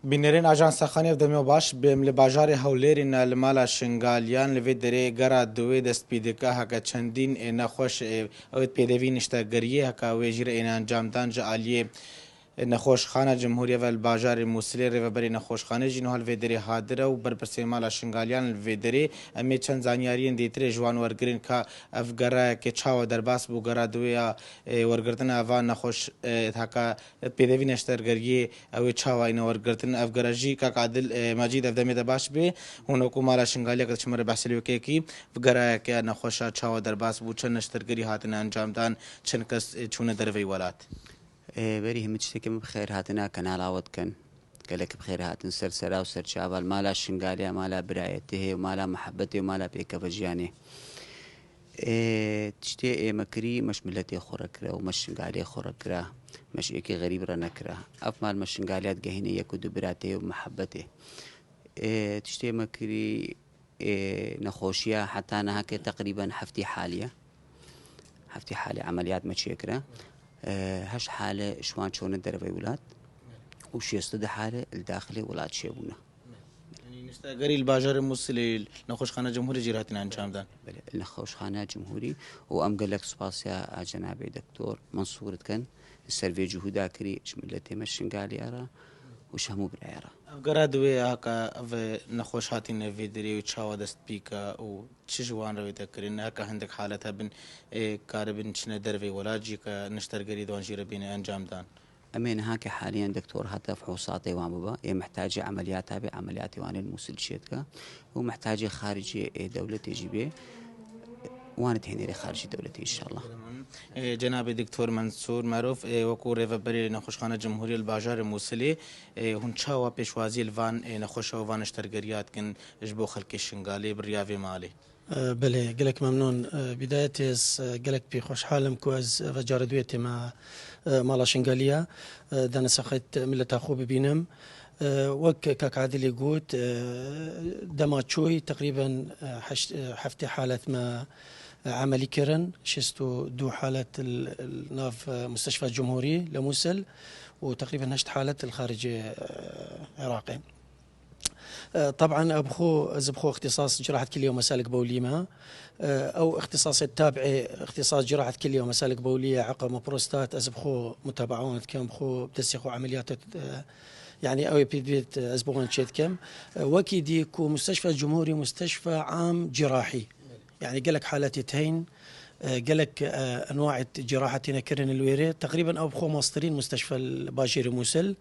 بینرین آژانس خانی دمی باش بیم لباجار هولرین المالا شنگالیان لوی دری گرا دوی دست پیدکا هک چندین نخوش اوت پیدوی نشتگریه هک ویجر این انجام دان جالیه نخوشخانه جمهوری و الباجار موسلی رو بری نخوشخانه جنو هل ویدری حاضر و بر پرسیمال شنگالیان الویدری امی چند زانیاری دیتر جوان ورگرین که افگرا که چاو در باس بوگرا دویا ورگرتن اوان نخوش تاکا پیدوی نشترگری او چاو این ورگرتن افگراجی که عادل مجید افدامی دباش به هنوکو مالا شنگالیا که شمر بحثلیو کی افگرا که نخوشا چاو در باس بو چند نشترگری هاتن انجام دان چند کس چونه دروی ولات بری همه چیزی که بخیر هاتنا کنال عوض کن قالك بخير هاتن سرسرة وسرشابال مالا شنقاليا مالا برايته ومالا محبته ومالا بيكا بجياني تشتي مكري مش ملتي خوركرا ومش شنقاليا خوركرا مش ايكي غريب رنكرا افمال مش شنقاليات قهيني يكودو براته ومحبته تشتي مكري نخوشيا حتى انا هكي تقريبا حفتي حالية عمليات متشيكرا هش حالة شوان شون الدربي ولاد وش يستد حالة الداخلي ولاد شيبونا يعني نستأجري الباجر الموصلي نخوش خانة جمهوري جيراتنا انجام دان بله نخوش خانة جمهوري وأم قال لك سباسيا جنابي دكتور منصور كان السيرفي جهودا كري شملتي مشن قال يرى وش همو بالعيرة أفقرا دوي هكا نخوش هاتين فيدري وتشاو دست بيكا وتشجوان روي تكرين هكا عندك حالتها بن كاربن شنا دربي ولا جيكا نشترقري دوان جيرا بين انجام دان أمين هاك حاليا دكتور حتى فحوصاتي وامبا محتاجة عمليات هذه عمليات وان الموصل شيتك ومحتاجة خارجي دولة جيبي وانا تهني خارج دولتي ان شاء الله. جناب دكتور منصور معروف وكو ريفبري نخوشخانه جمهوري الباجار موصلي هون تشاوا بيشوازي الفان نخوشو فان اشترقريات كن جبو خلق الشنغالي بالريافي مالي بله قلك ممنون بداية قلك بخوش حالم كوز فجار دويتي مع مالا شنغاليا دانا سخيت ملة أخو ببينم وك كاك عادل يقول دماتشوي تقريبا حفتي حالة ما عملي كرن شستو دو حالة الناف مستشفى الجمهوري لموصل وتقريبا هشت حالة الخارجي عراقي طبعا أزبخو اختصاص جراحة كلية ومسالك بولية أو اختصاص التابعي اختصاص جراحة كلية ومسالك بولية عقم بروستات أزبخو متابعون كم بخو بدسخو عمليات يعني أو بيت أزبغون شيت كم وكيدي كو مستشفى الجمهوري مستشفى عام جراحي يعني قالك حالتين قالك انواع جراحه كرن الويري تقريبا او بخو ماسترين مستشفى الباجيري موصل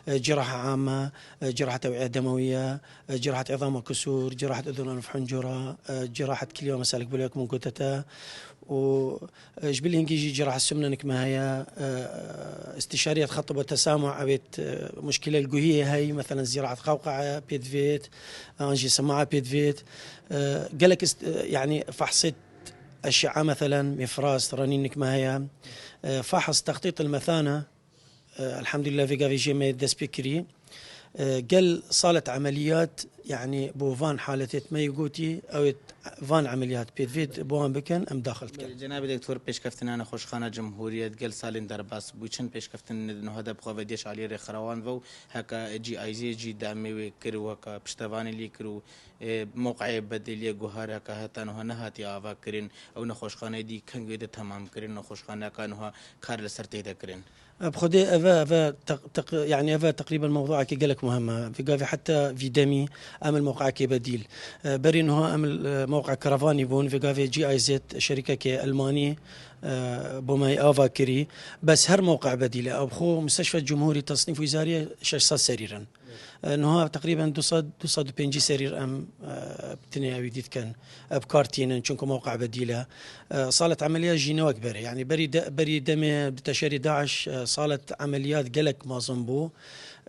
جراحه عامه جراحه اوعيه دمويه جراحه عظام وكسور جراحه اذن وانف حنجره جراحه كليه ومسالك بوليك من كوتتا وجبل هنجي جراحه السمنه ما هي استشاريه خطب وتسامع ابيت مشكله القهيه هي مثلا زراعه قوقعه بيدفيت انجي سماعه بيدفيت قالك يعني فحصت أشعة مثلا مفراس رنينك ما هي فحص تخطيط المثانة الحمد لله في قافي ما يدس بكري قال صالة عمليات يعني بوفان حالة ما يقوتي أو فان عمليات بيدفيد بوان بكن أم داخلت كن جناب دكتور پیش کفتن أنا خوش خانه جمهوریت قل سالين در باس بوچن پیش کفتن إنه هذا بخوا وديش عليه رخروان و هكا جي أيزي جي دعمي وكرو هكا بشتواني لي كرو موقع بدلية جوهر هكا هتا نها نهاتي آوا كرين أو نخوش خانه دي كنجي ده تمام كرين نخوش خانه كانها كار لسرتي ده كرين بخدي يعني تقريبا موضوعك قالك مهمة في قافي حتى في دمي أمل موقعك بديل بري إنه أمل موقع كرفاني بون في قافي جي آي زيت شركة كألماني بوماي آفا كري بس هر موقع بديل أو بخو مستشفى الجمهوري تصنيف وزاري 600 سريرا انه تقريبا دوصد بينجي سرير ام بتني ويديت كان بكارتين نشوفكم موقع بديله صاله عمليات جينوك بري يعني بري دم بتشاري داعش صاله عمليات قلق ما زنبو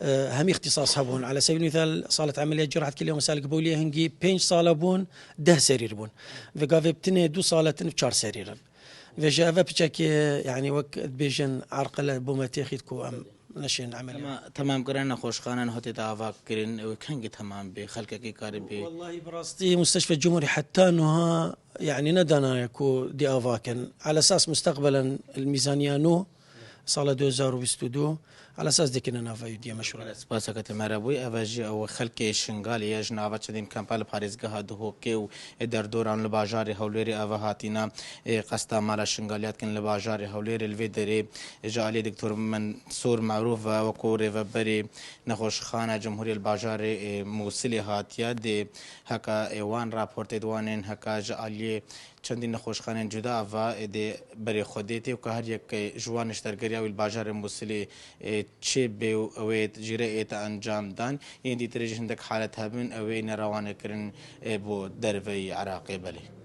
هم اختصاص هبون على سبيل المثال صاله عمليات جراحه كليه ومسالك بوليه هنجي بينج صاله بون ده سرير بون فقافي بتني دو صاله بشار سريرا فجاء بتشكي يعني وقت بيجن عرقله بوما تاخذكو ام نشين عملية تمام قرنا خوش خانة هاتي دعوة كرين وكان تمام بخلقة كي كاربي والله براستي مستشفى الجمهوري حتى انها يعني ندنا يكو دي افاكن على اساس مستقبلا الميزانية نو صالة 2022 على اساس ديكنا نافا يدي مشروع سپاس کت مربوی اوجی او خلک شنگال یج ناوا چدین کمپال پاریزگاه دو که در دوران لباجار هولری او هاتینا قستا مال شنگالیات کن لباجار هولری الویدری جالی دکتور منصور معروف و کوره و بری نخوش خانه جمهوری الباجار موصلی هاتیا د هکا ایوان راپورت دوانن هکا جالی چندین نخوشخانه جدا و د بری خودیتی و که هر یک جوانش در گریا و الباجار موصلی چه به اوید جیره ایت انجام دان این دیترجندک حالت هبن اوی نروانه کرن بو دروی عراقی بله